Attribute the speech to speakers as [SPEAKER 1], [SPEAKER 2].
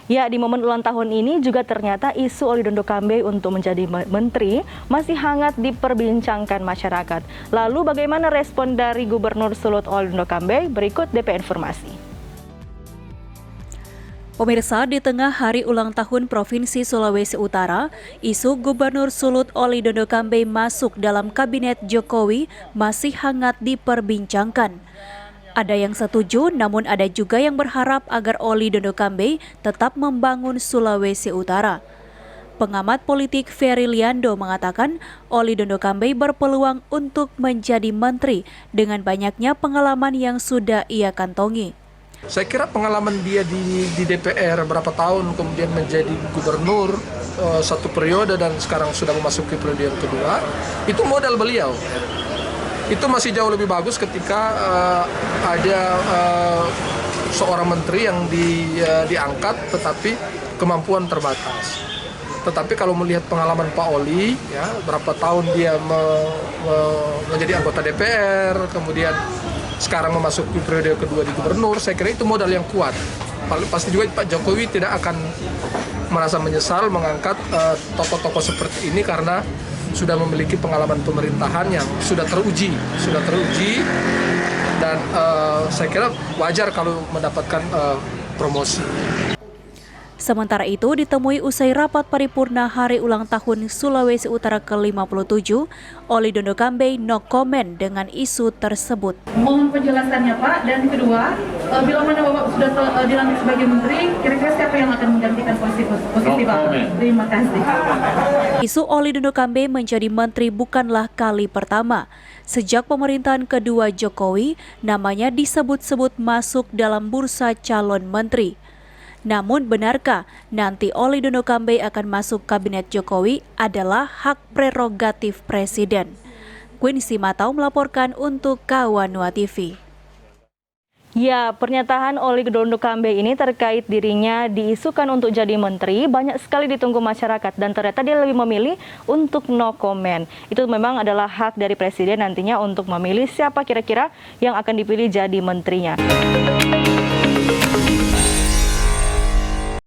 [SPEAKER 1] Ya, di momen ulang tahun ini juga ternyata isu Oli Dondo Kambe untuk menjadi menteri masih hangat diperbincangkan masyarakat. Lalu bagaimana respon dari Gubernur Sulut Oli Dondo Kambe? Berikut DP Informasi.
[SPEAKER 2] Pemirsa, di tengah hari ulang tahun Provinsi Sulawesi Utara, isu Gubernur Sulut Oli Dondo Kambe masuk dalam Kabinet Jokowi masih hangat diperbincangkan. Ada yang setuju, namun ada juga yang berharap agar Oli Dondo Kambe tetap membangun Sulawesi Utara. Pengamat politik Ferry Liando mengatakan Oli Dondo Kambe berpeluang untuk menjadi menteri dengan banyaknya pengalaman yang sudah ia kantongi.
[SPEAKER 3] Saya kira pengalaman dia di DPR berapa tahun, kemudian menjadi gubernur satu periode dan sekarang sudah memasuki periode yang kedua, itu modal beliau. Itu masih jauh lebih bagus ketika ada seorang menteri yang diangkat tetapi kemampuan terbatas. Tetapi kalau melihat pengalaman Pak Oli, ya, berapa tahun dia menjadi anggota DPR, kemudian sekarang memasuki periode kedua di gubernur, saya kira itu modal yang kuat. Pasti juga Pak Jokowi tidak akan merasa menyesal mengangkat tokoh-tokoh seperti ini karena sudah memiliki pengalaman pemerintahan yang sudah teruji dan saya kira wajar kalau mendapatkan promosi.
[SPEAKER 2] Sementara itu, ditemui usai rapat paripurna hari ulang tahun Sulawesi Utara ke-57, Oli Dondo Kambe no comment dengan isu tersebut.
[SPEAKER 4] Mohon penjelasannya Pak, dan kedua, bila mana Bapak sudah dilantik sebagai menteri, kira-kira siapa yang akan menggantikan posisi Bapak? Terima kasih.
[SPEAKER 2] Isu Oli Dondo Kambe menjadi menteri bukanlah kali pertama. Sejak pemerintahan kedua Jokowi, namanya disebut-sebut masuk dalam bursa calon menteri. Namun benarkah nanti Oli Dondo Kambe akan masuk kabinet Jokowi adalah hak prerogatif Presiden? Quincy Matau melaporkan untuk Kawanua TV.
[SPEAKER 1] Ya, pernyataan Oli Dondo Kambe ini terkait dirinya diisukan untuk jadi menteri banyak sekali ditunggu masyarakat dan ternyata dia lebih memilih untuk no comment. Itu memang adalah hak dari Presiden nantinya untuk memilih siapa kira-kira yang akan dipilih jadi menterinya.